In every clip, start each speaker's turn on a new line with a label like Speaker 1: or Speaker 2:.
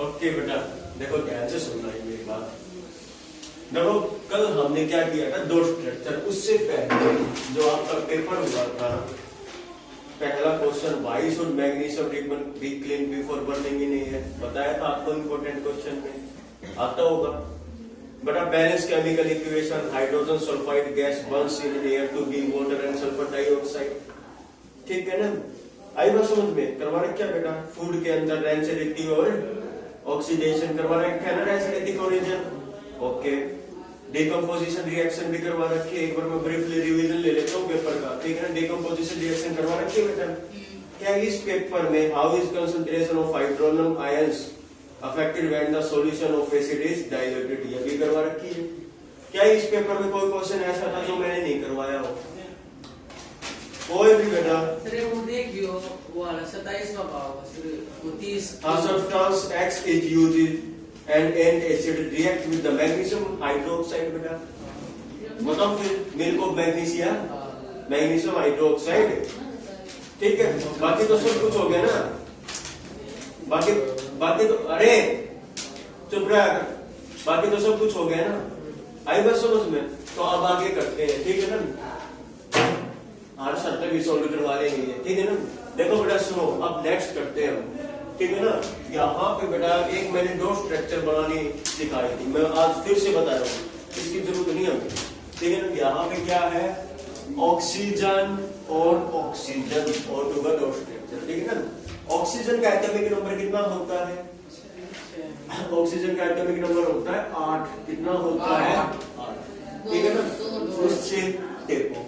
Speaker 1: Okay बेटा, देखो ध्यान से सुनना है मेरी बात। देखो कल हमने क्या किया था, दो स्ट्रक्चर। उससे पहले जो आपका पेपर हुआ था, पहला question, why should magnesium be clean before burning in air, बताया था आपको इंपॉर्टेंट क्वेश्चन में आता होगा बेटा। Balance chemical equation, hydrogen sulphide gas burns in air to give water and sulphur dioxide, ठीक है ना। आई बात समझ में? करवा रखा बेटा, फूड के अंदर रेंसिडिटी और ऑक्सीडेशन करवा रखा है ना, रेंसिडिटिक ओरिजिन। ओके, डिकम्पोजिशन रिएक्शन भी करवा रखी है, एक बार मैं ब्रीफली रिवीजन ले लेता हूँ पेपर का, ठीक है ना। डिकम्पोजिशन रिएक्शन करवा रखी है बेटा। क्या इस पेपर में how is concentration of hydronium ions affected when the solution of acid is diluted, ये भी करवा रखी है। क्या इस पेपर में कोई क्वेश्चन ऐसा था जो मैंने नहीं करवाया हो? कोई भी बेटा?
Speaker 2: वो देखियो वो वाला 27वां पाव वो 30
Speaker 1: substance X is used and an acid react with the magnesium hydroxide बेटा। बताओ फिर, milk of magnesia, magnesium hydroxide, ठीक है। बाकी तो सब कुछ हो गया ना, बाकी तो अरे चुप रहा, बाकी तो सब कुछ हो गया ना। आई बात समझ में? तो अब आगे करते हैं, ठीक है ना। हर सर भी सॉल्व करवा लेंगे, ठीक है ना। देखो बेटा सुनो, अब नेक्स्ट करते हैं हम, ठीक है ना। यहाँ पे बेटा एक मैंने दो स्ट्रक्चर बनानी सिखाई थी, मैं आज फिर से बता रहा हूँ, इसकी जरूरत नहीं है, ठीक है ना। यहाँ पे क्या है, ऑक्सीजन और ऑक्सीजन और दो स्ट्रक्चर, ठीक है ना। ऑक्सीजन का एटॉमिक नंबर कितना होता है? ऑक्सीजन का एटॉमिक नंबर होता है 8। कितना होता है? 8, ठीक है ना। उससे टेपो,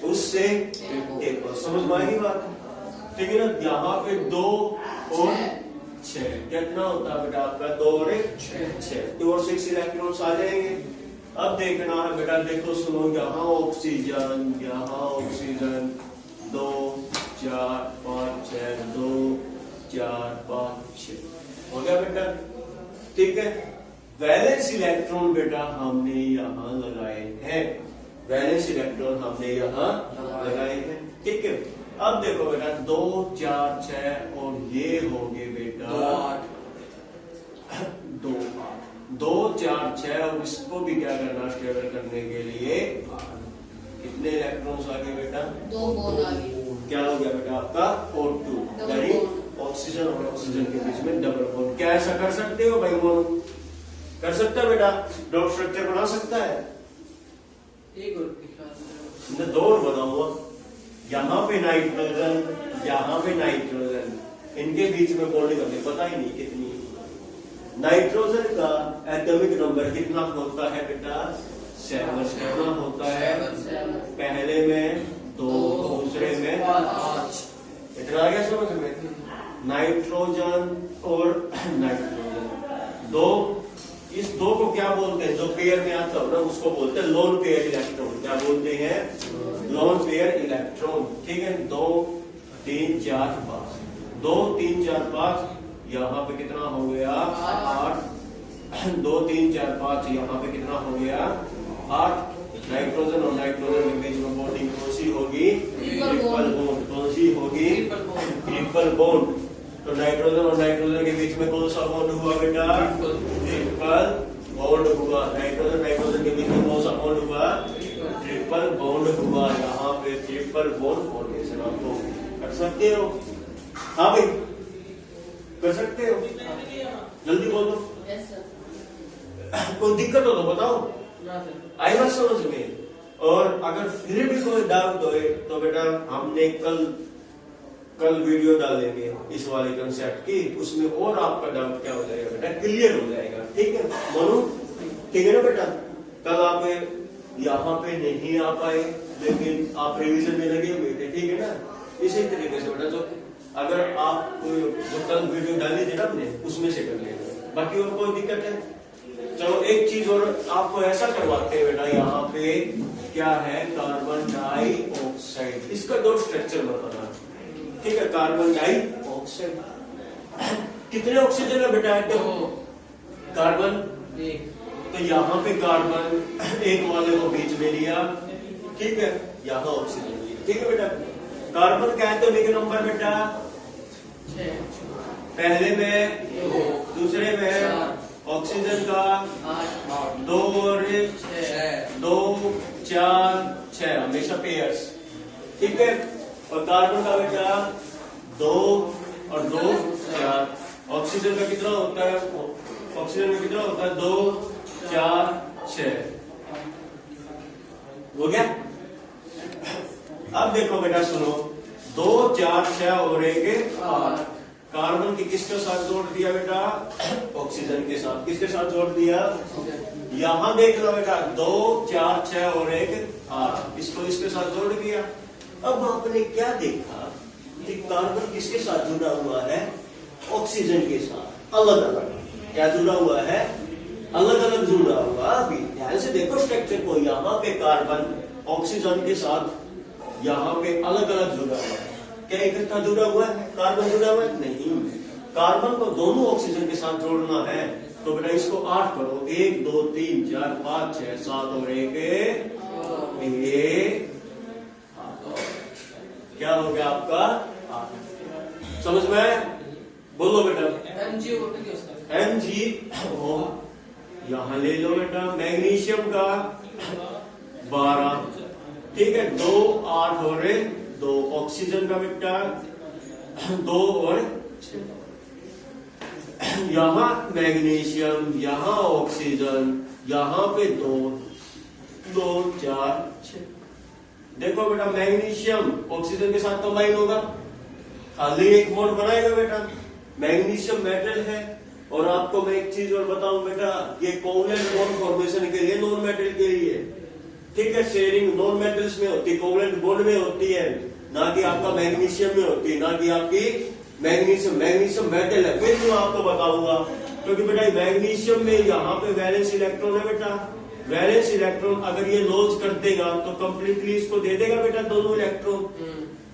Speaker 1: उससे टेपो, समझ में आई बात, ठीक है ना। यहाँ पे 2 और 6, कितना होता है बेटा आपका? 2 और 6, 2 और 6 इलेक्ट्रॉन्स आ जाएंगे। अब देखना है बेटा, देखो सुनो, यहाँ ऑक्सीजन, यहाँ ऑक्सीजन, 2 4 5 6, 2 4 5 6 हो गया बेटा, ठीक है। वैलेंस इलेक्ट्रॉन बेटा हमने यहाँ लगाए हैं, वैलेंस इलेक्ट्रॉन हमने यहाँ लगाए हैं, ठीक है। अब देखो बेटा 2 4 6 और ये हो गए बेटा 2 8, 2 4 6 और इसको भी क्या करना, स्टेबल करने के लिए कितने इलेक्ट्रॉन्स आ गए बेटा?
Speaker 3: 2 बॉन्ड आ गए।
Speaker 1: क्या हो गया बेटा आपका? O2, यानी ऑक्सीजन और ऑक्सीजन के बीच में डबल बॉन्ड। क्या ऐसा कर सकते हो भाई? बॉन्ड कर सकता है बेटा, डॉट स्ट्रक्चर बना सकता है।
Speaker 2: एक और दिखा
Speaker 1: दो और बना हुआ, यहाँ पे नाइट्रोजन, यहाँ पे नाइट्रोजन, इनके बीच में बॉन्डिंग हमें पता ही नहीं कितनी। नाइट्रोजन का एटॉमिक नंबर कितना होता है बेटा? 7। कितना होता है? पहले में 2, दूसरे में 5। इतना आ गया समझ में? नाइट्रोजन और नाइट्रोजन 2, इस 2 को क्या बोलते हैं? जो पेयर में आता है ना उसको बोलते हैं लोन पेयर इलेक्ट्रॉन। क्या बोलते हैं? लोन पेयर इलेक्ट्रॉन, ठीक है। 2 3 4 5, 2 3 4 5, यहाँ पे कितना हो गया? 8। 2 3 4 5, यहाँ पे कितना हो गया? 8। नाइट्रोजन और नाइट्रोजन के बीच में बॉन्डिंग कौन सी होगी? Triple bond. कौन सी होगी? Triple bond. तो नाइट्रोजन और नाइट्रोजन के बीच में कौन सा बॉन्ड हुआ बेटा? ट्रिपल बॉन्ड हुआ। नाइट्रोजन नाइट्रोजन के बीच में कौन सा बॉन्ड हुआ? ट्रिपल बॉन्ड हुआ। यहाँ पे ट्रिपल बॉन्ड फॉर्मेशन आपको कर सकते हो? हाँ भाई कर सकते हो, जल्दी बोलो। कोई दिक्कत हो तो बताओ, आई बात समझ में? और अगर फिर भी कोई डाउट हो तो बेटा हमने कल वीडियो डालेंगे इस वाले कंसेप्ट की, उसमें और आपका डाउट क्या हो जाएगा बेटा? क्लियर हो जाएगा, ठीक है मोनू? ठीक है ना बेटा? कल आप यहाँ पे नहीं आ पाए लेकिन आप रिवीजन में लगे हुए थे, ठीक है ना। इसी तरीके से बेटा जो अगर आप जो कल वीडियो डाली थी ना हमने उसमें से कर लेंगे, बाकी और कोई दिक्कत है? चलो एक चीज और आपको ऐसा करवाते हैं बेटा, यहाँ पे क्या है? कार्बन डाइऑक्साइड, इसका दो स्ट्रक्चर बताना, ठीक है। कार्बन डाइऑक्साइड कितने ऑक्सीजन है बेटा? कार्बन, तो यहाँ पे कार्बन एक वाले को बीच में लिया, ठीक है, यहाँ ऑक्सीजन लिया, ठीक है बेटा। कार्बन का एटॉमिक नंबर बेटा पहले में, दूसरे में ऑक्सीजन का 2 और 2, 4, 6 हमेशा पेयर्स, ठीक है। और कार्बन का बेटा 2 और 2, 4। ऑक्सीजन का कितना होता है? ऑक्सीजन का कितना होता है? 2, 4, 6। हो गया। अब देखो बेटा सुनो, 2, 4, 6 और 1 8। कार्बन की किसके साथ जोड़ दिया बेटा? ऑक्सीजन के साथ। किसके साथ जोड़ दिया? यहां देख लो बेटा, 2, 4, 6 और 1 8। इसको इसके साथ जोड़ दिया। अब आपने क्या देखा कि कार्बन किसके साथ जुड़ा हुआ है? ऑक्सीजन के साथ। अलग अलग क्या जुड़ा हुआ है? अलग अलग जुड़ा हुआ। अभी ध्यान से देखो स्ट्रक्चर को। यहाँ पे कार्बन ऑक्सीजन के साथ यहाँ पे अलग अलग जुड़ा हुआ है। क्या इकट्ठा जुड़ा हुआ है? कार्बन जुड़ा हुआ है? नहीं। कार्बन को दोनों ऑक्सीजन के साथ जोड़ना है तो बेटा इसको 8 करो। 1, 2, 3, 4, 5, 6, 7 और 1 क्या हो गया आपका? 8। समझ में? बोलो बेटा। Mg यहाँ ले लो बेटा। मैग्नीशियम का 12, ठीक है। 2, 8 और 2। ऑक्सीजन का बेटा 2 और 6। यहाँ मैग्नीशियम, यहाँ ऑक्सीजन, यहाँ पे 2, 2, 4, 6। देखो बेटा, मैग्नीशियम ऑक्सीजन के साथ कंबाइन होगा, खाली एक बॉन्ड बनाएगा बेटा। मैग्नीशियम मेटल है। और आपको मैं एक चीज और बताऊं बेटा, ये कोवलेंट बॉन्ड फॉर्मेशन के लिए, नॉन मेटल के लिए, ठीक है। शेयरिंग नॉन मेटल्स में होती है, कोवलेंट बॉन्ड में होती है, ना कि आपका मैग्नीशियम में होती है, ना कि आपकी मैग्नीशियम मेटल है। फिर मैं आपको बताऊंगा, क्योंकि बेटा मैग्नीशियम में यहाँ पे वैलेंस इलेक्ट्रॉन है बेटा। वैलेंस इलेक्ट्रॉन अगर ये लॉन्च कर देगा तो कंप्लीटली इसको दे देगा बेटा, दोनों इलेक्ट्रॉन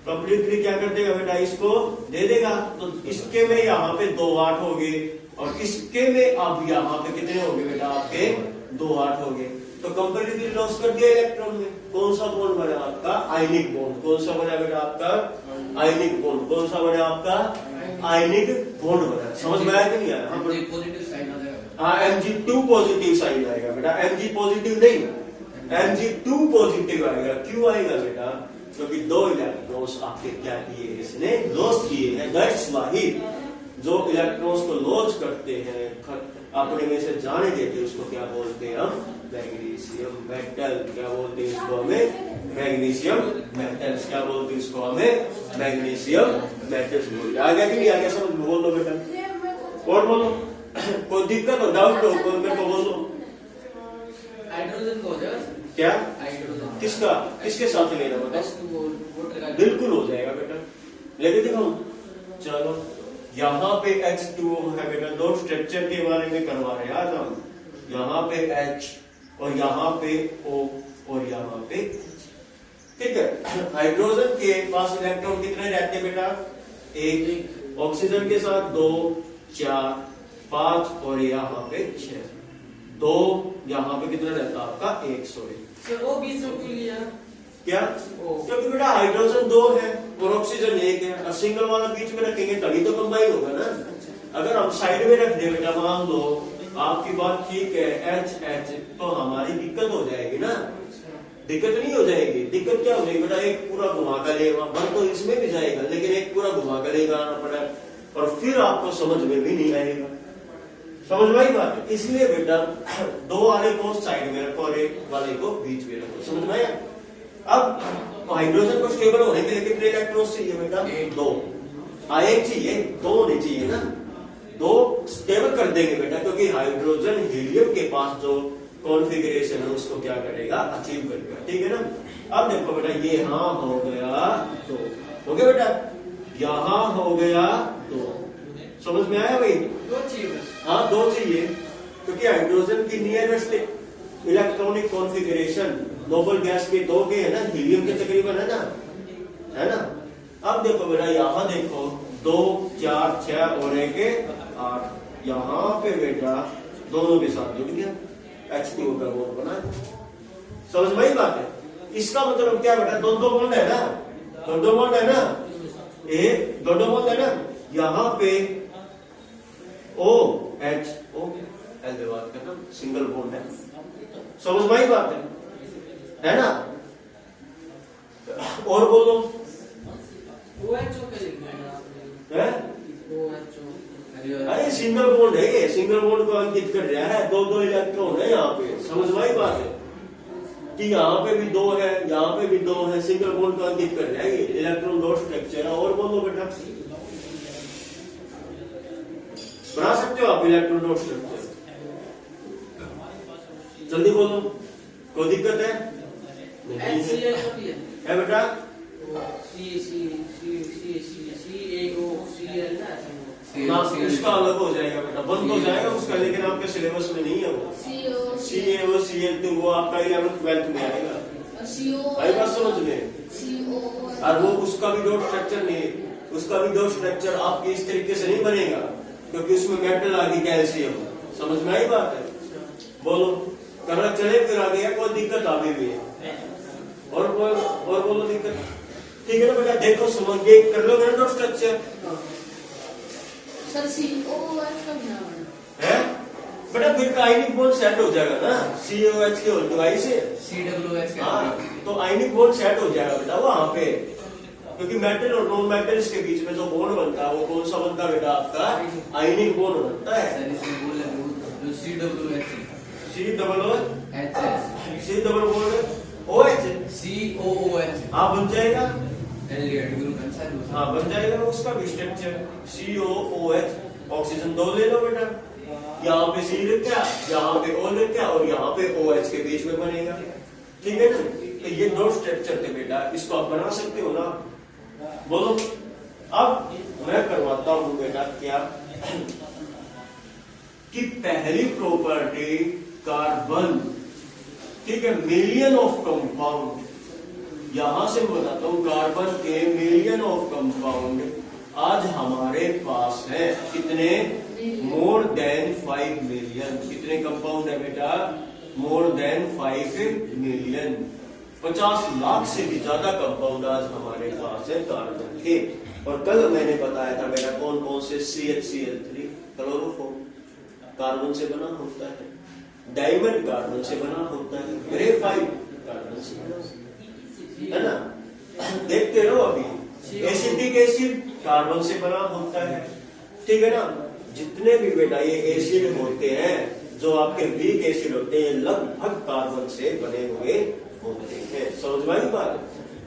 Speaker 1: कंप्लीटली क्या कर देगा बेटा? इसको दे देगा। तो इसके में यहाँ पे 2 8 हो गए और इसके में अब यहाँ पे कितने हो गए बेटा? आपके 2 8 हो गए। तो कंप्लीटली लॉस कर दिया इलेक्ट्रॉन में। कौन सा बॉन्ड बना आपका? Ionic bond. कौन सा बना बेटा आपका? Ionic bond. कौन सा बना आपका? आयनिक बॉन्ड बना। समझ में आया कि नहीं आया? हाँ, Mg2 पॉजिटिव साइन आएगा बेटा। Mg पॉजिटिव नहीं, Mg2 पॉजिटिव आएगा। क्यों आएगा बेटा? क्योंकि 2 इलेक्ट्रॉन्स आपके क्या किए? इसने लॉस किए हैं। दैट्स व्हाई जो इलेक्ट्रॉन्स को लॉन्च करते हैं, अपने में से जाने देते हैं, उसको क्या बोलते हैं हम? Magnesium metal. क्या बोलते हैं इसको? हमें मैग्नीशियम मेटल्स। क्या बोलते हैं इसको? हमें मैग्नीशियम मेटल्स बोलते हैं। आ गया कि नहीं आ गया? समझ बोल दो बेटा। और बोलो, कोई दिक्कत हो, डाउट हो तो मेरे को बोलो।
Speaker 2: हाइड्रोजन को हो जाएगा
Speaker 1: क्या?
Speaker 2: हाइड्रोजन
Speaker 1: किसका? किसके साथ लेना बताओ? बिल्कुल हो जाएगा बेटा। लेके दिखाऊं? चलो, यहाँ पे H2O है बेटा। दो स्ट्रक्चर के बारे में करवा रहे हैं आज हम। यहाँ पे H और यहाँ पे O और यहाँ पे H, ठीक है। हाइड्रोजन के पास इलेक्ट्रॉन कितने रहते हैं बेटा? 1। ऑक्सीजन के साथ 2, 4, 5 और यहाँ पे 6। 2 यहाँ पे कितना रहता है आपका? 1 सॉरी।
Speaker 2: सर वो बीच में क्यों लिया?
Speaker 1: क्या? क्योंकि बेटा हाइड्रोजन 2 है और ऑक्सीजन 1 है। और सिंगल वाला बीच में रखेंगे तभी तो कंबाइन होगा ना। अगर हम साइड में रख दे बेटा, मान लो आपकी बात ठीक है, H तो हमारी दिक्कत हो जाएगी ना। दिक्कत नहीं हो जाएगी। दिक्कत क्या हो जाएगी बेटा? एक पूरा घुमा कर लेगा, बन तो इसमें भी जाएगा लेकिन एक पूरा घुमा कर लेगा आना पड़ा और फिर आपको समझ में भी नहीं आएगा। समझ में आई बात? इसलिए बेटा 2 वाले को साइड में रखो और 1 वाले को बीच में रखो। समझ में आया? अब हाइड्रोजन को स्टेबल होने के लिए कितने इलेक्ट्रॉन्स चाहिए बेटा? 2। 1 चाहिए, 2 होने चाहिए ना। 2 स्टेबल कर देंगे बेटा, क्योंकि हाइड्रोजन हीलियम के पास जो कॉन्फ़िगरेशन है उसको क्या करेगा? अचीव करेगा, ठीक है ना। अब देखो बेटा, ये यहाँ हो गया 2, हो गया बेटा। यहाँ हो गया 2। समझ में आया भाई?
Speaker 2: 2 चाहिए।
Speaker 1: हाँ, 2 चाहिए, क्योंकि हाइड्रोजन की nearest electronic configuration noble gas के 2 के है ना, हीलियम के तकरीबन है ना। अब देखो बेटा, यहाँ देखो 2, 4, 6 और 1 8। यहाँ पे बेटा दोनों के साथ जुड़ गया, H2O का बॉन्ड बना। समझ में आई बात है? इसका मतलब क्या बेटा? 2 बॉन्ड है ना, 2 बॉन्ड है ना, 2 बॉन्ड है ना। यहाँ पे ओ एच ओ एल दे बात करना, सिंगल बॉन्ड है। समझ में आई बात है ना? और बोलो
Speaker 2: OHO के लिखना है आपने,
Speaker 1: है?
Speaker 2: OHO।
Speaker 1: अरे सिंगल बॉन्ड है ये, सिंगल बॉन्ड को अंकित कर रहा है, दो दो इलेक्ट्रॉन है यहाँ पे। समझ में आई बात है कि यहाँ पे भी दो है, यहाँ पे भी दो है, सिंगल बॉन्ड को अंकित कर रहा है ये इलेक्ट्रॉन डॉट स्ट्रक्चर। और बोलो बेटा, बना सकते हो आप इलेक्ट्रॉन डॉट स्ट्रक्चर? जल्दी बोलो, कोई दिक्कत है? नहीं है बेटा? ना उसका अलग हो जाएगा बेटा, बंद हो जाएगा उसका, लेकिन आपके सिलेबस में नहीं है वो। CaO Cl2 वो आपका 11th 12th में आएगा। आई बात समझ में? और वो उसका भी डॉट स्ट्रक्चर नहीं, उसका भी डॉट स्ट्रक्चर आपके इस तरीके से नहीं बनेगा, क्योंकि उसमें मेटल आ गई कैल्शियम। समझ में आई बात है? बोलो, करना चले फिर आगे, कोई दिक्कत अभी भी है? और बोलो दिक्कत, ठीक है ना बेटा? देखो समझ के कर लो डॉट स्ट्रक्चर
Speaker 3: सर COOH का क्या
Speaker 1: है बेटा, फिर का आयनिक बॉन्ड सेट हो जाएगा ना COH के होल्ड से
Speaker 2: COOH।
Speaker 1: हाँ, तो आयनिक बॉन्ड सेट हो जाएगा बेटा वहां पे, क्योंकि मेटल और नॉन मेटल्स के बीच में जो बॉन्ड बनता है वो कौन सा बनता है बेटा? आपका आयनिक बॉन्ड बनता है।
Speaker 2: C double
Speaker 1: bond OH
Speaker 2: COOH।
Speaker 1: हाँ बन जाएगा,
Speaker 2: एल्डिहाइड ग्रुप है।
Speaker 1: हाँ बन जाएगा उसका भी स्ट्रक्चर COOH। ऑक्सीजन दो ले लो बेटा, यहाँ पे C लिख क्या, यहाँ पे O लिख क्या, और यहाँ पे OH के बीच में बनेगा। ठीक है ना? तो ये दो स्ट्रक्चर थे बेटा, इसको आप बना सकते हो ना? बोलो, अब मैं करवाता हूं बेटा क्या कि पहली प्रॉपर्टी कार्बन, ठीक है, मिलियन ऑफ कंपाउंड, यहां से बताता हूं कार्बन के मिलियन ऑफ कंपाउंड आज हमारे पास है। कितने? More than 5 million. कितने कंपाउंड है बेटा? More than 5 million. 50 लाख से भी ज्यादा कंपाउंड आज हमारे पास है कार्बन के। और कल मैंने बताया था बेटा कौन कौन से CHCl3 क्लोरोफॉर्म कार्बन से बना होता है, डायमंड कार्बन से बना होता है, ग्रेफाइट कार्बन से बना होता है ना? देखते रहो अभी। एसिटिक एसिड कार्बन से बना होता है, ठीक है ना? जितने भी बेटा ये एसिड होते हैं, जो आपके वीक एसिड होते हैं, लगभग कार्बन से बने हुए होते हैं। समझ में आई बात?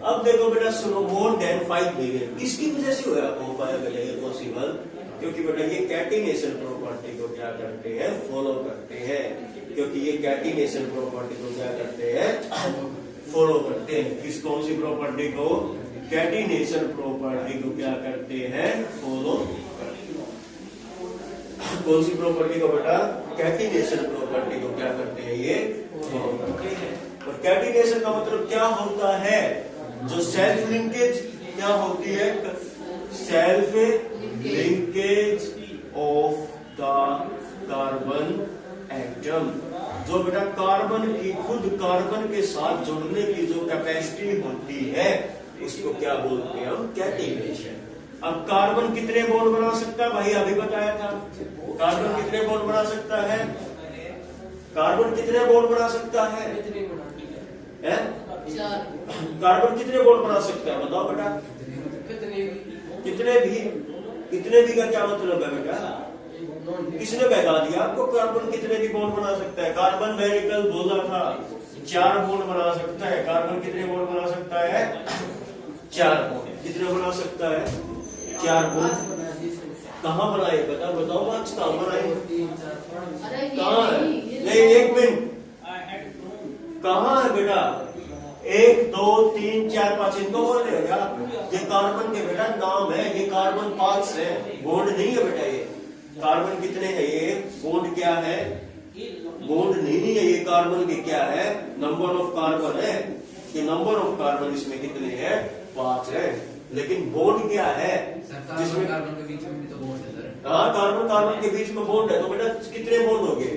Speaker 1: अब देखो बेटा सुनो, मोर देन 5 मिलियन किसकी वजह से हो पाया बेटा ये पॉसिबल? क्योंकि बेटा ये कैटिनेशन प्रॉपर्टी को क्या करते हैं? फॉलो करते हैं। क्योंकि ये कैटिनेशन प्रॉपर्टी को क्या करते हैं? फॉलो करते हैं। किस कौन सी प्रॉपर्टी को? कैटिनेशन प्रॉपर्टी को क्या करते हैं? फॉलो करते हैं। कौन सी प्रॉपर्टी को बेटा? कैटिनेशन प्रॉपर्टी को क्या करते हैं? ये फॉलो करते हैं। और कैटिनेशन का मतलब क्या होता है? जो सेल्फ लिंकेज क्या होती है? Self linkage of the carbon atom. जो बेटा कार्बन की खुद कार्बन के साथ जुड़ने की जो कैपेसिटी होती है उसको क्या बोलते हैं हम? कैटिनेशन। अब कार्बन कितने बॉन्ड बना सकता है? भाई अभी बताया था, कार्बन कितने बॉन्ड बना सकता है? कार्बन कितने बॉन्ड बना सकता है? कार्बन कितने बॉन्ड बना सकता है? बताओ बेटा। कितने भी का क्या मतलब है बेटा? किसने बता दिया आपको कार्बन कितने भी बॉन्ड बना सकता है? कार्बन मैंने कल बोला था 4 बॉन्ड बना सकता है। कार्बन कितने बॉन्ड बना सकता है? 4 बॉन्ड। कितने बना सकता है? 4 बॉन्ड। कहाँ बनाए बता? बताओ मार्क्स कहाँ बनाए? कहाँ है? नहीं, एक मिनट, कहाँ है बेटा? 1 2 3 4 5 इनको बोल रहे हो क्या? ये कार्बन के बेटा नाम है, ये कार्बन पार्ट्स है, बॉन्ड नहीं है बेटा। ये कार्बन कितने है? ये बॉन्ड क्या है? बॉन्ड नहीं है ये। कार्बन के क्या है? नंबर ऑफ कार्बन है। ये नंबर ऑफ कार्बन इसमें कितने हैं? 5 है। लेकिन बॉन्ड क्या है? जिसमें
Speaker 2: कार्बन के बीच में भी तो बॉन्ड है सर।
Speaker 1: हाँ, कार्बन कार्बन के बीच में बॉन्ड है। तो बेटा कितने बॉन्ड हो गए?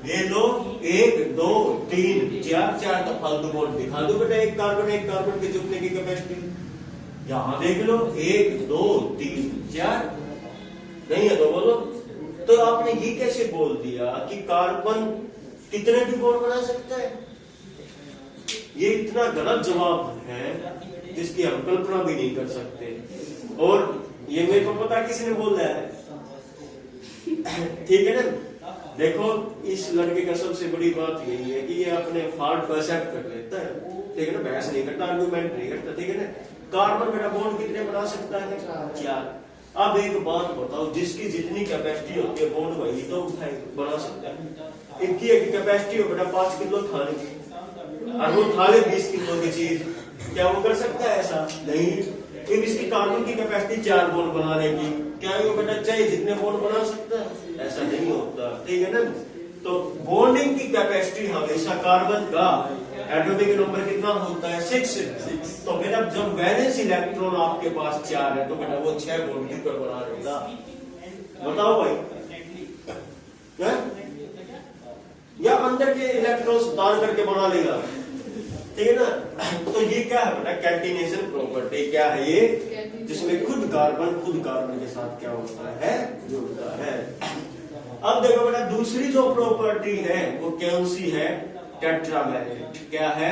Speaker 1: ये लो 1 2 3 4 तो फालतू बॉन्ड दिखा दो बेटा। एक कार्बन के जुड़ने की कैपेसिटी यहाँ देख लो, 1 2 3 4 नहीं है तो बोलो से बोल दिया कि कार्बन कितने भी बॉन्ड बना सकता है। ये इतना गलत जवाब है जिसकी हम कल्पना भी नहीं कर सकते। और ये मेरे को पता किसी ने बोला है, ठीक है ना। देखो इस लड़के का सबसे बड़ी बात यही है कि ये अपने फॉल्ट को एक्सेप्ट कर लेता है, ठीक है ना, बहस नहीं करता, आर्गुमेंट नहीं करता, ठीक है ना। कार्बन बेटा बॉन्ड कितने बना सकता है? 4। अब एक बात बताओ, जिसकी जितनी कैपेसिटी होती है बॉन्ड वही तो बना सकता है। इनकी एक कैपेसिटी हो बेटा 5 किलो खाने की, और वो खा ले 20 किलो की चीज, क्या वो कर सकता है? ऐसा नहीं। अब इसकी कार्बन की कैपेसिटी 4 बॉन्ड बनाने की, क्या वो बेटा चाहिए जितने बॉन्ड बना सकता है? ऐसा नहीं होता, ठीक है ना। तो बॉन्डिंग की कैपेसिटी हमेशा कार्बन का एटॉमिक नंबर कितना होता है? 6। तो बेटा जब वैलेंस इलेक्ट्रॉन आपके पास 4 है तो बेटा वो 6 बॉन्ड क्यों बना देगा? बताओ भाई, या अंदर के इलेक्ट्रॉन्स दान करके बना लेगा, ठीक है ना। तो ये क्या है बेटा? Catenation property. क्या है ये? जिसमें खुद कार्बन के साथ क्या होता है? जुड़ता है। अब देखो बेटा दूसरी जो प्रॉपर्टी है वो कौन सी है? टेट्रावैलेंट। क्या है?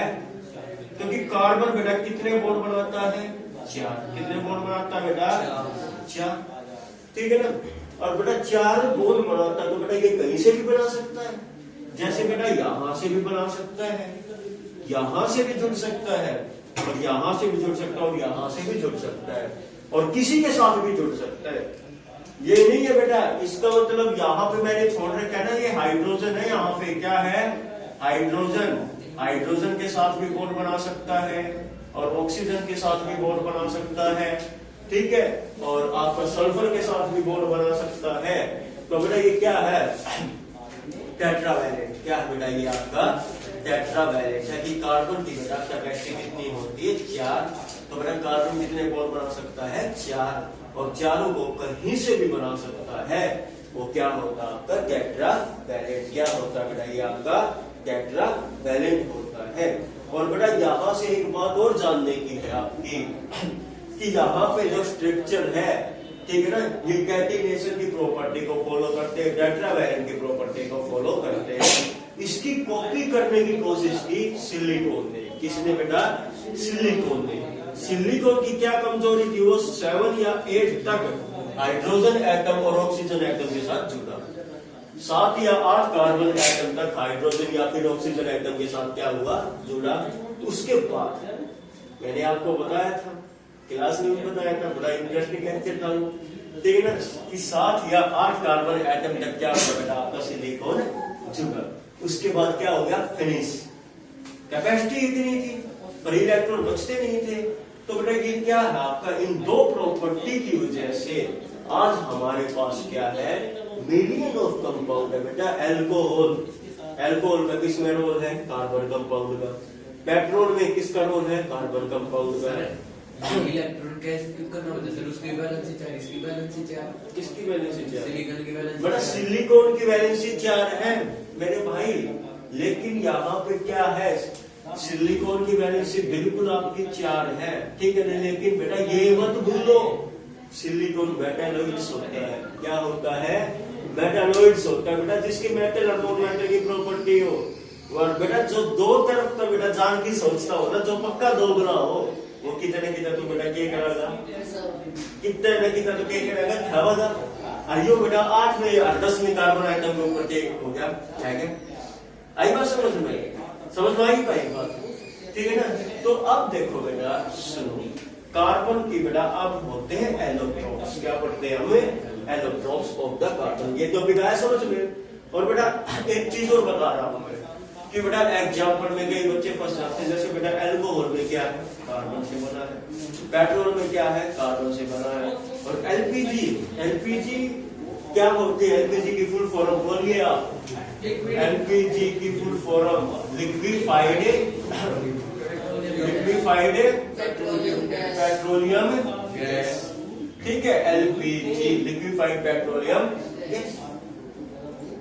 Speaker 1: क्योंकि कार्बन बेटा कितने बॉन्ड बनाता है? 4। कितने बॉन्ड बनाता है बेटा? 4, ठीक है ना। और बेटा 4 बॉन्ड बनाता है तो बेटा ये कहीं से भी बना सकता है। जैसे बेटा यहां से भी बना सकता है, यहां से भी जुड़ सकता है, और यहां से भी जुड़ सकता है, और यहां से भी जुड़ सकता है, और किसी के साथ भी जुड़ सकता है। ये नहीं है बेटा, इसका मतलब यहाँ पे मैंने छोड़ रखा है ना, ये हाइड्रोजन है, यहाँ पे क्या है? हाइड्रोजन। हाइड्रोजन के साथ भी बॉन्ड बना सकता है, और ऑक्सीजन के साथ भी बॉन्ड बना सकता है, ठीक है, और आपका सल्फर के साथ भी बॉन्ड बना सकता है। तो बेटा ये क्या है? टेट्रावैलेंट। क्या है बेटा? ये आपका टेट्रावैलेंट है कि कार्बन की बेटा कैपेसिटी कितनी होती है? 4। तो बेटा कार्बन कितने बॉन्ड बना सकता है? 4, और चारों को कहीं से भी बना सकता है। वो क्या होता है आपका? टेट्रावैलेंट। क्या होता है बेटा? ये आपका टेट्रावैलेंट होता है। और बेटा यहाँ से एक बात और जानने की है आपकी कि यहाँ पे जो स्ट्रक्चर है, ठीक है ना, ये कैटिनेशन की प्रॉपर्टी को फॉलो करते हैं, टेट्रावैलेंट की प्रॉपर्टी को फॉलो करते हैं। इसकी कॉपी करने की कोशिश की सिलिकॉन ने। किसने बेटा? सिलिकॉन ने। सिलिकॉन की क्या कमजोरी थी? वो 7 या 8 तक हाइड्रोजन एटम और ऑक्सीजन एटम के साथ जुड़ा। 7 या 8 कार्बन एटम तक हाइड्रोजन या फिर ऑक्सीजन एटम के साथ क्या हुआ? जुड़ा। उसके बाद मैंने आपको बताया था, क्लास में भी बताया था, बड़ा इंटरेस्टिंग लेक्चर था, ठीक है ना, कि 7 या 8 कार्बन एटम तक क्या हुआ बेटा? आपका सिलिकॉन जुड़ा। उसके बाद क्या हो गया? फिनिश। कैपेसिटी इतनी थी, पर इलेक्ट्रॉन बचते नहीं थे। तो बेटा ये क्या है आपका? इन 2 प्रॉपर्टी की वजह से आज हमारे पास क्या है? मिलियन ऑफ कंपाउंड है बेटा। एल्कोहल, एल्कोहल का किसमें रोल है? कार्बन कंपाउंड का। पेट्रोल में किसका रोल है? कार्बन कंपाउंड का।
Speaker 2: इलेक्ट्रॉन कैसे क्यों करना होता है सर? उसकी वैलेंसी 4, इसकी वैलेंसी 4।
Speaker 1: किसकी वैलेंसी 4?
Speaker 2: सिलिकॉन की वैलेंसी।
Speaker 1: बड़ा सिलिकॉन की वैलेंसी 4 है मेरे भाई। लेकिन यहाँ पे क्या है? सिलिकॉन की वैलेंसी बिल्कुल आपकी 4 है, ठीक है ना। लेकिन बेटा ये मत भूलो, सिलिकॉन मेटालॉइड्स होता है। क्या होता है? मेटालॉइड्स होता है बेटा, जिसकी मेटल और नॉन मेटल की प्रॉपर्टी हो। और बेटा जो 2 तरफ का बेटा जान की सोचता हो ना, जो पक्का दोगला हो, वो कितने तो बेटा क्या करेगा? कितने न कितना तो क्या करेगा? खावागा। और यो बेटा 8 में या 10 में कार्बन आइटम के ऊपर क्या हो गया? क्या आई बात समझ में? समझ में आई पाई बात, ठीक है ना। तो अब देखो बेटा, सुनो, कार्बन की बेटा अब होते हैं एलोट्रोप्स। क्या पढ़ते हैं हमें? Allotropes of the carbon. ये तो बिगाया समझ में। और बेटा एक चीज और बता रहा हूं मैं कि बेटा एग्जाम्पल में कई बच्चे फंस जाते हैं। जैसे बेटा एल्कोहल में क्या है? कार्बन से बना है। पेट्रोल में क्या है? कार्बन से बना है। और एलपीजी, एलपीजी क्या होती है? एलपीजी की फुल फॉर्म बोलिए आप। एलपीजी की full form liquefied petroleum gas, ठीक है। LPG liquefied petroleum gas.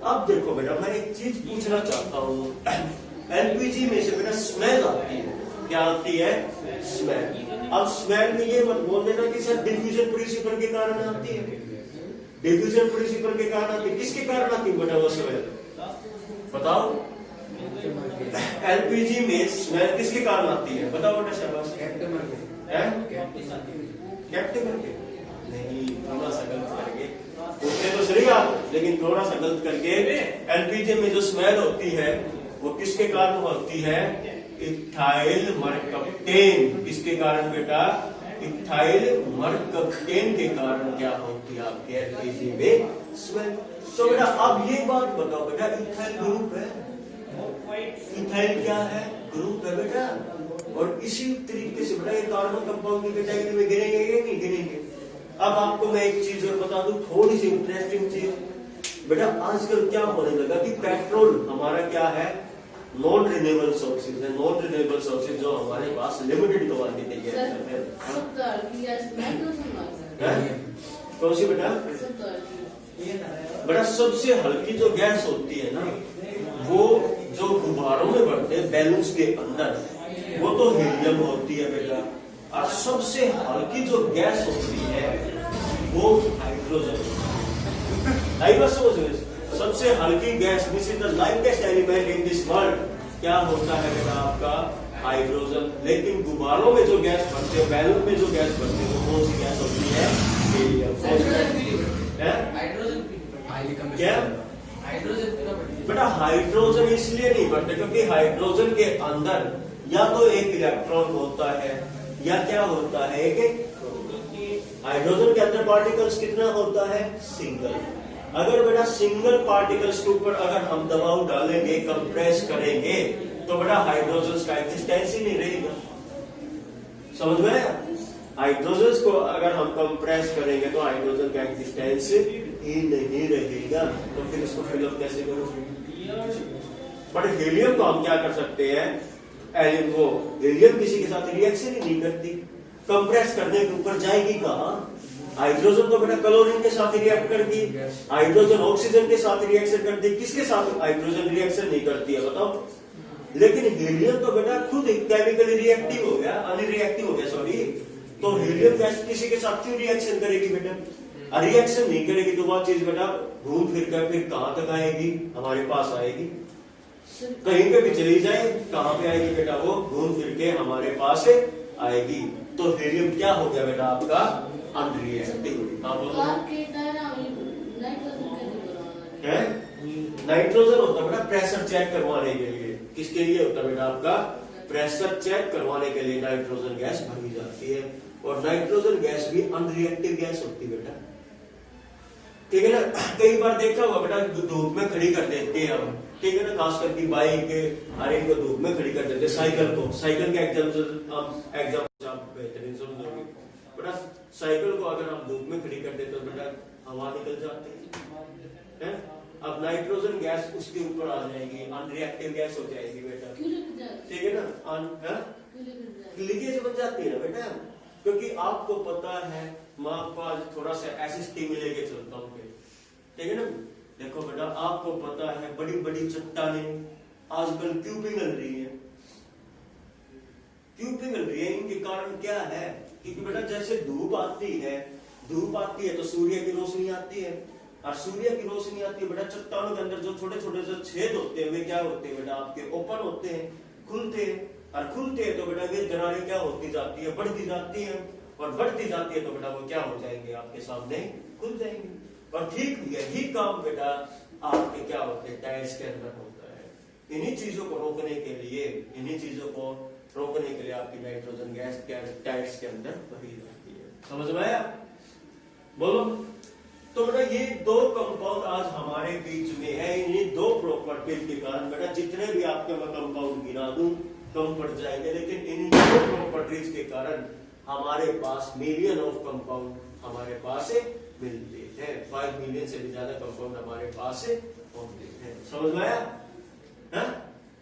Speaker 1: अब देखो बेटा मैं एक चीज पूछना चाहता हूँ। एलपीजी में से बेटा स्मेल आती है। क्या आती है? स्मेल। अब स्मेल में ये मत बोल देना कि सर डिफ्यूजन प्रिंसिपल के कारण आती है। डिफ्यूजन प्रिंसिपल के कारण आती, किसके कारण आती बेटा वो स्मेल? बताओ। एलपीजी में स्मेल किसके कारण आती है? बताओ बेटा शाबाश। कैप्टिव करके नहीं, थोड़ा सा गलत करके उतने तो सही आप, लेकिन थोड़ा सा गलत करके। एलपीजी में जो स्मेल होती है वो किसके कारण होती है? Ethyl mercaptan. किसके कारण बेटा? इथाइल मरकप्टेन के कारण क्या होती है आपके एलपीजी में स्मेल। तो बेटा अब ये बात बताओ बेटा, इथाइल ग्रुप है, इथाइल क्या है? ग्रुप है बेटा। और इसी तरीके से बेटा ये कार्बन कंपाउंड की कैटेगरी में गिनेंगे या नहीं गिनेंगे? अब आपको मैं एक चीज और बता दूं, थोड़ी सी इंटरेस्टिंग चीज बेटा। आजकल क्या होने लगा कि पेट्रोल हमारा क्या है? नॉन रिन्यूएबल सोर्सेज है। नॉन रिन्यूएबल सोर्सेज जो हमारे पास लिमिटेड क्वांटिटी के है। कौन सी बेटा? बेटा सबसे हल्की जो गैस होती है ना, वो जो गुब्बारों में बढ़ते हैं बैलून्स के अंदर, वो तो हीलियम होती है बेटा। और सबसे हल्की जो गैस होती है वो हाइड्रोजन। सबसे हल्की gas, this is the lightest element in this world, क्या होता है बेटा आपका? हाइड्रोजन। लेकिन गुब्बारों में जो गैस बनते हैं, बैलून में जो गैस बनती है, वो कौन सी गैस होती है? हीलियम। क्या बेटा? हाइड्रोजन इसलिए नहीं बनते क्योंकि हाइड्रोजन के अंदर या तो एक इलेक्ट्रॉन होता है या क्या होता है, एक हाइड्रोजन के अंदर पार्टिकल्स कितना होता है? सिंगल। अगर बेटा सिंगल पार्टिकल्स के ऊपर अगर हम दबाव डालेंगे, कंप्रेस करेंगे, तो बेटा हाइड्रोजन का एक्जिस्टेंस ही नहीं रहेगा। समझ में आया? हाइड्रोजन को अगर हम कंप्रेस करेंगे तो हाइड्रोजन का एक्जिस्टेंस ही नहीं रहेगा, तो फिर इसको फिलअप कैसे करोगे? बट हीलियम को हम क्या कर सकते हैं? वो हीलियम किसी के साथ रिएक्शन ही नहीं करती, कंप्रेस करने के ऊपर जाएगी कहाँ? हाइड्रोजन तो बेटा क्लोरीन के साथ रिएक्ट करती, हाइड्रोजन ऑक्सीजन के साथ रिएक्शन करती, किसके साथ हाइड्रोजन रिएक्शन नहीं करती है बताओ? लेकिन हीलियम तो बेटा खुद केमिकली रिएक्टिव हो गया, अनरिएक्टिव हो गया सॉरी। तो हीलियम गैस किसी के साथ क्यों रिएक्शन करेगी बेटा? रिएक्शन नहीं करेगी तो वह चीज बेटा घूम फिर कर फिर कहां तक आएगी? हमारे पास आएगी। कहीं पे भी चली जाए, कहां पे आएगी बेटा? वो घूम फिर के हमारे पास आएगी। तो हीलियम क्या हो गया बेटा आपका? अनरिएक्टिव। नाइट्रोजन होता है बेटा प्रेशर चेक करवाने के लिए। किसके लिए होता है बेटा? आपका प्रेशर चेक करवाने के लिए नाइट्रोजन गैस भरी जाती है। और नाइट्रोजन गैस भी अनरिएक्टिव गैस होती है बेटा, ठीक है ना? कई बार देखा होगा बेटा धूप में खड़ी कर देते हैं हम, ठीक है ना? खास करके बाइक हर एक को धूप में खड़ी कर देते हैं। साइकिल को, साइकिल के एग्जाम्पल आप बेहतरीन समझोगे बेटा। साइकिल को अगर हम धूप में खड़ी कर देते तो बेटा हवा निकल जाती है। अब नाइट्रोजन गैस उसके ऊपर आ जाएगी, अनरिएक्टिव गैस हो जाएगी बेटा, ठीक है ना? लीकेज बन जाती है ना बेटा, क्योंकि आपको पता है, मैं आपको आज थोड़ा सा ऐसे स्टिमुले के चलता हूँ, ठीक है ना? देखो बेटा आपको पता है बड़ी बड़ी चट्टानें आजकल क्यों पिघल रही है? क्यों पिघल रही है? इनके कारण क्या है? क्योंकि बेटा जैसे धूप आती है तो सूर्य की रोशनी आती है, और सूर्य की रोशनी आती है बेटा, चट्टानों के अंदर जो छोटे छोटे जो छेद होते हैं वे क्या होते हैं बेटा? आपके ओपन होते हैं, खुलते हैं, और खुलते हैं तो बेटा वे दरारें क्या होती जाती है? बढ़ती जाती है, और बढ़ती जाती है तो बेटा वो क्या हो जाएंगे? आपके सामने खुल जाएंगे। और ठीक यही काम बेटा आपके क्या होते हैं? टायर्स के अंदर होता है। इन्हीं चीजों को रोकने के लिए आपकी नाइट्रोजन गैस टायर्स के अंदर भरी जाती है। समझ में आया? बोलो। तो बेटा ये दो कंपाउंड आज हमारे बीच में है। इन्हीं दो प्रॉपर्टीज के कारण बेटा जितने भी आपके मैं कंपाउंड गिना दूं कम पड़ जाएंगे, लेकिन इन्हीं दो प्रॉपर्टीज के कारण हमारे पास मिलियन ऑफ कंपाउंड हमारे पास मिलते हैं। 5 मिलियन से भी ज्यादा कंपाउंड हमारे पास होते हैं। समझ में आया?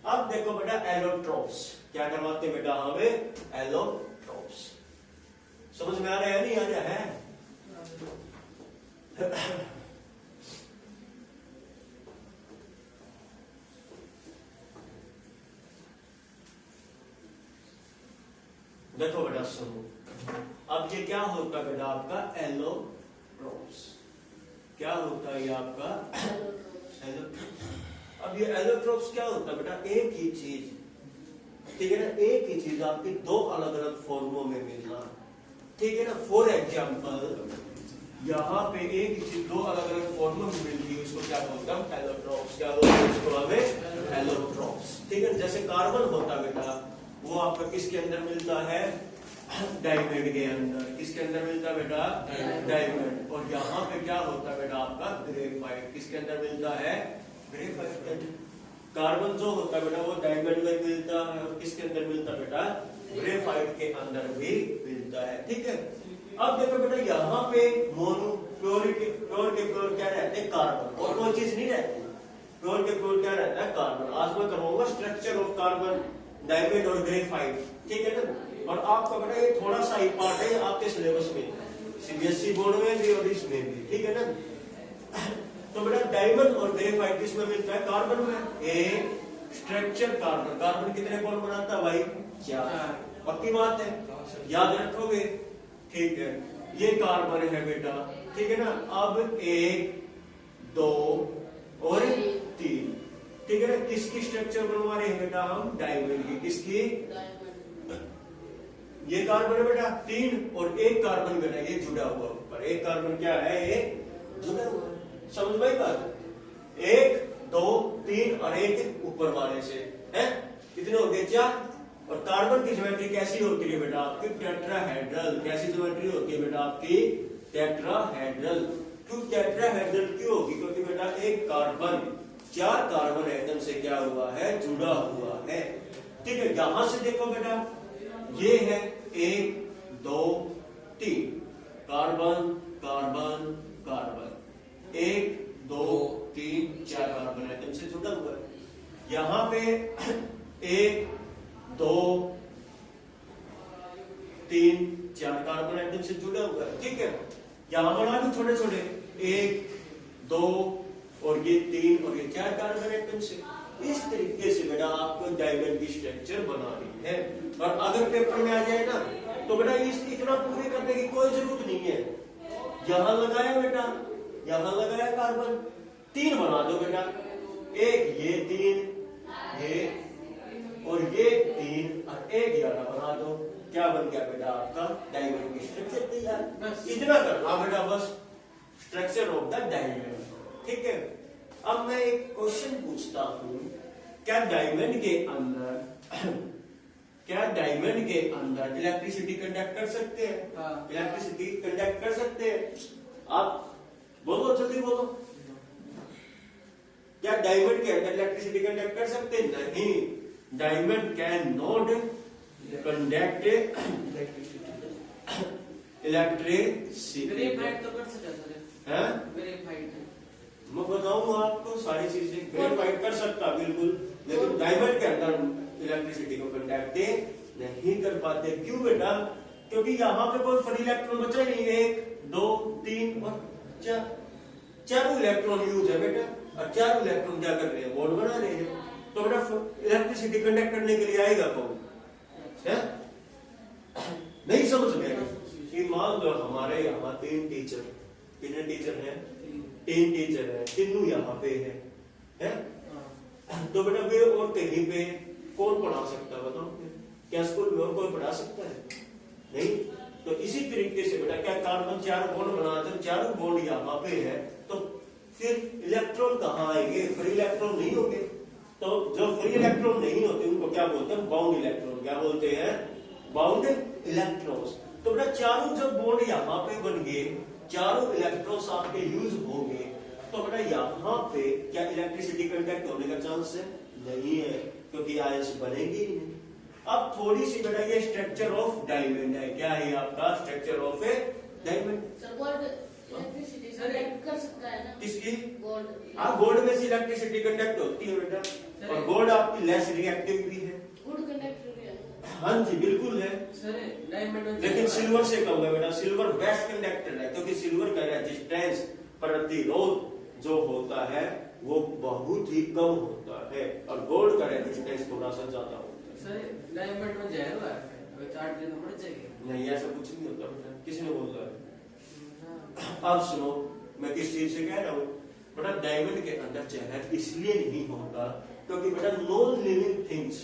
Speaker 1: अब देखो बेटा एलोट्रोप्स क्या करवाते हैं बेटा हमें? एलोट्रोप्स। समझ में आ रहा है? नहीं आ रहा है? देखो बेटा सुनो, अब ये क्या होता है बेटा आपका एलोट्रोप्स? क्या होता है ये आपका एलोट्रोप्स। अब ये एलोट्रोप्स क्या होता है बेटा, एक ही चीज, ठीक है ना, एक ही चीज आपकी दो अलग अलग फॉर्मों में मिलना, ठीक है ना। फॉर एग्जाम्पल यहाँ पे एक ही चीज दो अलग अलग फॉर्मों में मिलती है, उसको क्या बोलते हैं, एलोट्रोप्स। क्या बोलते हैं उसको हमें, एलोट्रोप्स, ठीक है। जैसे कार्बन होता है बेटा, वो आपका किसके अंदर मिलता है, डायमंड के अंदर। किसके अंदर मिलता है बेटा, डायमंड। और यहाँ पे क्या होता है बेटा आपका, ग्रेफाइट। किसके अंदर मिलता है, ग्रेफाइट के अंदर। कार्बन जो होता है बेटा वो डायमंड में मिलता है, और किसके अंदर मिलता है बेटा, ग्रेफाइट के अंदर भी मिलता है, ठीक है। अब देखो बेटा यहाँ पे मोनो प्योर के प्योर क्या रहते हैं, कार्बन, और कोई चीज नहीं रहती। प्योर के प्योर क्या रहता है, कार्बन। आज मैं करूंगा स्ट्रक्चर ऑफ कार्बन, डायमंड और ग्रेफाइट, ठीक है ना। और आपका बेटा ये थोड़ा सा ही पार्ट है आपके सिलेबस में, सीबीएसई बोर्ड में भी और इसमें भी, ठीक है ना। तो बेटा डायमंड और ग्रेफाइट किसमें मिलता है, कार्बन में। एक स्ट्रक्चर कार्बन, कार्बन कितने बॉन्ड बनाता है भाई, 4। पक्की बात है, याद रखोगे, ठीक है। ये कार्बन है बेटा, ठीक है ना। अब 1 2 और 3, ठीक है ना। किसकी स्ट्रक्चर बनवा रहे हैं बेटा हम, डायमंड की। किसकी, ये कार्बन है बेटा 3, और एक कार्बन बेटा ये जुड़ा हुआ ऊपर। एक कार्बन क्या है, ये जुड़ा हुआ है। समझ भाई बात, 1 2 3 और एक ऊपर वाले से है, कितने हो गए, 4। और कार्बन की ज्योमेट्री कैसी होती है बेटा आपकी, टेट्राहेड्रल। कैसी ज्योमेट्री होती है बेटा आपकी, टेट्राहेड्रल। क्यों टेट्राहेड्रल क्यों होगी, क्योंकि बेटा एक कार्बन 4 कार्बन एटम से क्या हुआ है, जुड़ा हुआ है, ठीक है। यहां से देखो बेटा, ये है 1 2 3 carbon carbon carbon, 1 2 3 4 carbon atom से जुड़ा हुआ है। यहां पे 1 2 3 4 कार्बन एटम से जुड़ा हुआ है, ठीक है। यहां बना दो छोटे छोटे, 1 2 और ये 3 और ये 4 कार्बन एटम से। इस तरीके से बेटा आपको डायमंड की स्ट्रक्चर बनानी है। और अगर पेपर में आ जाए ना, तो बेटा इतना पूरे करने की कोई जरूरत नहीं है। यहां लगाया बेटा, यहां लगाया कार्बन, 3 बना दो बेटा, एक ये 3 ये और ये 3 और एक 11 बना दो। क्या बन गया बेटा आपका, डायमंड की स्ट्रक्चर तैयार। इतना करना बेटा बस, स्ट्रक्चर ऑफ द डायमंड, ठीक है। अब मैं एक क्वेश्चन पूछता हूं, क्या डायमंड के अंदर इलेक्ट्रिसिटी कंडक्ट कर सकते हैं, इलेक्ट्रिसिटी कंडक्ट कर सकते हैं, आप बोलो, जल्दी बोलो। क्या डायमंड के अंदर इलेक्ट्रिसिटी कंडक्ट कर सकते हैं, नहीं। Diamond can not conduct electricity.
Speaker 2: Graphite तो कर सकता है, ग्रेफाइट
Speaker 1: मैं बताऊंगा आपको सारी चीजें। ग्रेफाइट कर सकता बिल्कुल, लेकिन डायमंड के अंदर इलेक्ट्रिसिटी को कंडक्ट नहीं कर पाते। क्यों बेटा, क्योंकि यहाँ पे कोई फ्री इलेक्ट्रॉन बचा नहीं। 1 2 3 और 4, 4 इलेक्ट्रॉन यूज है बेटा, और 4 इलेक्ट्रॉन क्या कर रहे हैं, बॉन्ड बना रहे हैं। तो बेटा इलेक्ट्रिसिटी कंडक्ट करने के लिए आएगा कौन, है? नहीं समझ में आएगा। कि मान लो हमारे यहाँ 3 टीचर, कितने टीचर हैं, 3 टीचर है, तीनों यहाँ पे है? तो बेटा वे और कहीं पे कौन पढ़ा सकता है बताओ, क्या स्कूल में और कोई पढ़ा सकता है, नहीं। तो इसी तरीके से बेटा क्या कार्बन 4 बॉन्ड बना, जब 4 बॉन्ड यहाँ पे है तो फिर इलेक्ट्रॉन कहाँ आएंगे, फ्री इलेक्ट्रॉन नहीं होंगे। तो जो फ्री इलेक्ट्रॉन नहीं होते उनको क्या बोलते हैं, बाउंड इलेक्ट्रॉन। क्या बोलते हैं, बाउंड इलेक्ट्रॉन्स। तो बेटा चारों जब बॉन्ड यहाँ पे बन गए, चारों इलेक्ट्रॉन्स आपके यूज होंगे, तो बेटा यहाँ पे क्या इलेक्ट्रिसिटी कंडक्ट होने का चांस है, नहीं है, क्योंकि आयंस बनेंगे ही नहीं। अब थोड़ी सी बेटा ये स्ट्रक्चर ऑफ डायमंड है। क्या है आपका structure of A diamond,
Speaker 3: electricity conduct कर सकता है ना,
Speaker 1: किसकी,
Speaker 3: गोल्ड।
Speaker 1: हाँ गोल्ड में से इलेक्ट्रिसिटी कंडक्ट होती है बेटा, और गोल्ड आपकी लेस रिएक्टिव भी है,
Speaker 3: गुड कंडक्टर भी है।
Speaker 1: हाँ जी बिल्कुल है
Speaker 2: सर डायमंड,
Speaker 1: लेकिन सिल्वर से कम है बेटा। सिल्वर बेस्ट कंडक्टर है, क्योंकि सिल्वर का रेजिस्टेंस, प्रतिरोध जो होता है वो बहुत ही कम होता है, और गोल्ड का रेजिस्टेंस थोड़ा सा ज्यादा होता है।
Speaker 2: सर डायमंड में जहर हुआ है, अगर 4 दिन मर जाएंगे।
Speaker 1: नहीं ऐसा कुछ नहीं होता बेटा, किसी ने बोला है। अब सुनो, मैं किस चीज से कह रहा हूँ बेटा, डायमंड के अंदर जहर इसलिए नहीं होता क्योंकि बेटा नॉन लिविंग थिंग्स,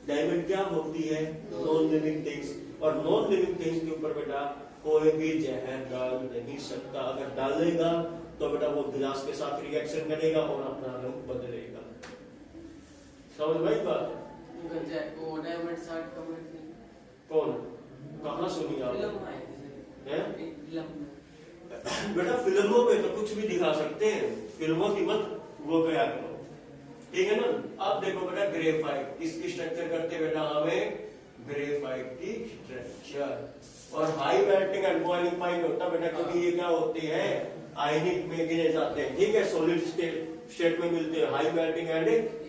Speaker 1: डायमंड क्या होती है, नॉन लिविंग थिंग्स, और नॉन लिविंग थिंग्स के ऊपर बेटा कोई भी जहर डाल नहीं सकता। अगर डालेगा तो बेटा वो गिलास के साथ रिएक्शन करेगा और अपना रंग बदलेगा। समझ भाई बात?
Speaker 2: वो डायमंड शार्ट कमेंट नहीं,
Speaker 1: कौन, कहाँ सुनी आप?
Speaker 2: फिल्म आई थी
Speaker 1: हैं?
Speaker 2: सर, एक फिल्म।
Speaker 1: बेटा फिल्मों पे तो कुछ भी दिखा सकते हैं, फिल्मों की मत वो क्या करो, ठीक है ना। अब देखो बेटा ग्रेफाइट किसकी स्ट्रक्चर करते हैं बेटा, हमें ग्रेफाइट की स्ट्रक्चर, और high melting and boiling point होता है बेटा, क्योंकि ये क्या होते हैं, आयनिक में गिने जाते हैं, ठीक है, सॉलिड स्टेट में मिलते हैं, high melting and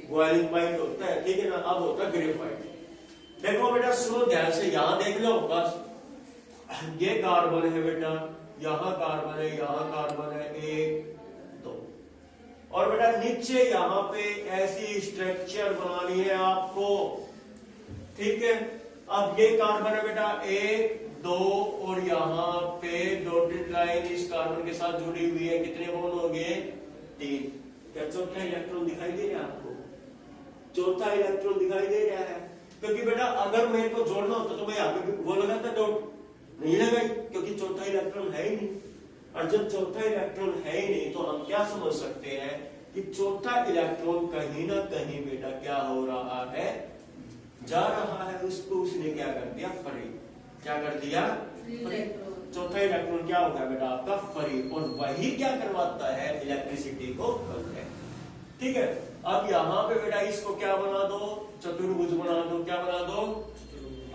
Speaker 1: boiling point होता है, ठीक है ना। अब होता है ग्रेफाइट। देखो बेटा सुनो ध्यान से, यहां देख लो बस, ये कार्बन है बेटा, यहाँ कार्बन है, यहाँ कार्बन है, 1 2, और बेटा नीचे यहाँ पे ऐसी स्ट्रक्चर बनानी है आपको, ठीक है। अब ये कार्बन है बेटा 1 2, और यहाँ पे डॉटेड लाइन इस कार्बन के साथ जुड़ी हुई है, कितने बॉन्ड हो गए, 3। क्या चौथा इलेक्ट्रॉन दिखाई दे रहा है आपको, चौथा इलेक्ट्रॉन दिखाई दे रहा है, क्योंकि बेटा अगर मेरे को जोड़ना होता तो मैं यहाँ पे वो लगाता, डॉट नहीं लगाई, क्योंकि चौथा इलेक्ट्रॉन है ही नहीं। और जब चौथा इलेक्ट्रॉन है ही नहीं तो हम क्या समझ सकते हैं कि चौथा इलेक्ट्रॉन कहीं ना कहीं बेटा क्या हो रहा है, जा रहा है, उसको उसने क्या कर दिया, फ्री, क्या कर दिया, फ्री। चौथा इलेक्ट्रॉन क्या होगा बेटा आपका, फ्री, और वही क्या करवाता है, इलेक्ट्रिसिटी को कन्वर्ट, ठीक है। अब यहाँ पे बेटा इसको क्या बना दो, चतुर्भुज बना दो, क्या बना दो,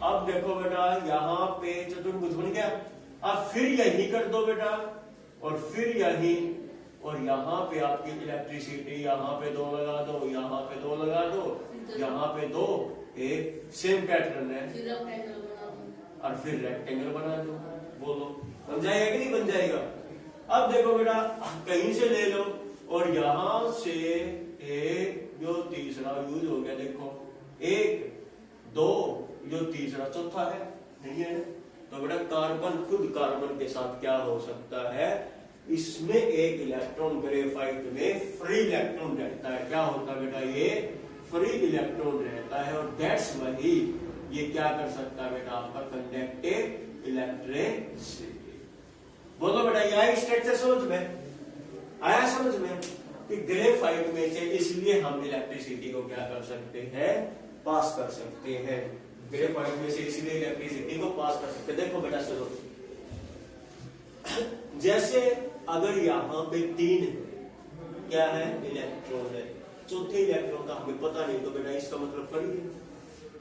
Speaker 1: अब देखो बेटा यहाँ पे चतुर्भुज बन गया। अब फिर यही कर दो बेटा, और फिर यही, और यहाँ पे आपकी इलेक्ट्रिसिटी, यहाँ पे 2 लगा दो, यहाँ पे 2 लगा दो, यहाँ पे 2, एक सेम पैटर्न है,
Speaker 3: फिर रेक्टेंगल बना दो,
Speaker 1: और फिर रेक्टेंगल बना दो। बोलो बन जाएगा कि नहीं बन जाएगा? अब देखो बेटा कहीं से ले लो, और यहां से एक जो तीसरा यूज हो गया, देखो 1 2, जो तीसरा चौथा है नहीं है, तो बेटा कार्बन खुद कार्बन के साथ क्या हो सकता है, इसमें एक इलेक्ट्रॉन ग्रेफाइट में फ्री इलेक्ट्रॉन रहता है, क्या होता है बेटा, ये फ्री इलेक्ट्रॉन रहता है, और दैट्स वही ये क्या कर सकता है बेटा आपका, कंडक्टिव इलेक्ट्रिसिटी। बोलो बेटा ये आई स्ट्रक्चर समझ में आया, समझ में कि ग्रेफाइट में से इसलिए हम इलेक्ट्रिसिटी को क्या कर सकते हैं, पास कर सकते हैं, ग्रेफाइट में से इसलिए इलेक्ट्रिसिटी को पास कर सकते हैं। देखो बेटा चलो, जैसे अगर यहाँ पे 3 क्या है, इलेक्ट्रॉन है, चौथे इलेक्ट्रॉन का हमें पता नहीं, तो बेटा इसका मतलब फ्री है,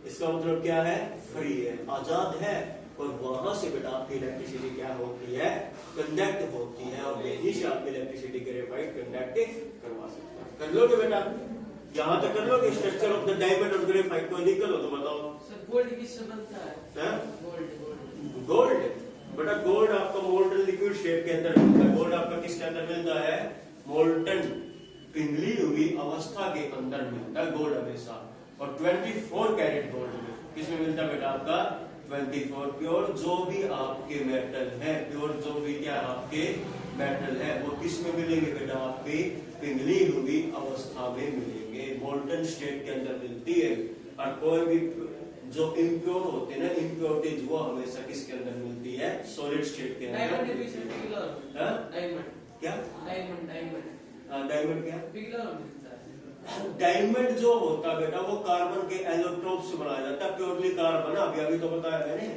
Speaker 1: इसका मतलब क्या है, फ्री है, आजाद है, और वहां से बेटा आपकी इलेक्ट्रिसिटी क्या होती है, कंडक्ट होती है, और यहीं से आपकी इलेक्ट्रिसिटी ग्रेफाइट कंडक्ट करवा सकता है। कर लोगे बेटा, यहाँ तक कर लोगे स्ट्रक्चर ऑफ द डायमंड और ग्रेफाइट, कोई दिक्कत हो तो बताओ।
Speaker 2: सर गोल्ड किससे बनता है, गोल्ड,
Speaker 1: गोल्ड बेटा, गोल्ड आपका मोल्टन लिक्विड स्टेट के अंदर मिलता है। गोल्ड आपका किसके अंदर मिलता है, मोल्टन पिघली हुई अवस्था के अंदर मिलता है गोल्ड हमेशा, और 24 कैरेट गोल्ड में किसमें मिलता है बेटा आपका, 24 प्योर जो भी आपके मेटल है, प्योर जो भी क्या आपके मेटल है, वो किस में मिलेंगे बेटा, आपकी पिघली हुई अवस्था में मिलेंगे, मोल्टन स्टेट के अंदर मिलती है। और कोई भी जो इम्प्योर होते हैं ना, इम्प्योरिटीज, वो हमेशा किसके अंदर मिलती है, सॉलिड स्टेट के अंदर।
Speaker 2: डायमंड
Speaker 1: क्या,
Speaker 2: डायमंड
Speaker 1: क्या
Speaker 2: पिघला मिलता है।
Speaker 1: डायमंड जो होता है बेटा वो कार्बन के एलोट्रोप से बनाया जाता है, प्योरली कार्बन, अभी तो बताया मैंने।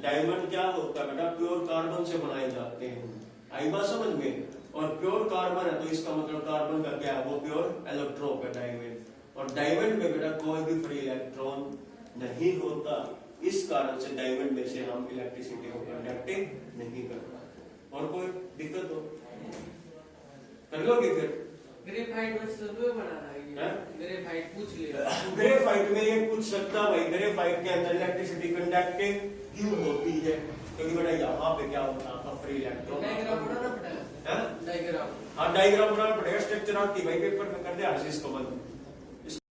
Speaker 1: डायमंड क्या होता है बेटा, प्योर कार्बन से बनाए जाते हैं, आई बात समझ में। और प्योर कार्बन है तो इसका मतलब कार्बन का क्या है, वो प्योर एलोट्रोप है डायमंड। और डायमंड में बेटा कोई भी फ्री इलेक्ट्रॉन नहीं होता, इस कारण से डायमंड में से हम इलेक्ट्रिसिटी को कंडक्ट नहीं कर पाते। और कोई दिक्कत हो कर लोगे फिर,
Speaker 2: ग्रेफाइट में सर्वे बना रहा है, ग्रेफाइट पूछ लिया,
Speaker 1: ग्रेफाइट में ये पूछ सकता भाई, ग्रेफाइट के अंदर इलेक्ट्रिसिटी कंडक्टिव क्यों होती है, क्योंकि बेटा यहाँ पे क्या होता है आपका फ्री इलेक्ट्रॉन।
Speaker 2: डायग्राम बनाना पड़ेगा, डायग्राम,
Speaker 1: हाँ डायग्राम बनाना पड़ेगा, स्ट्रक्चर आपकी भाई पेपर में कर दे, इसको बंद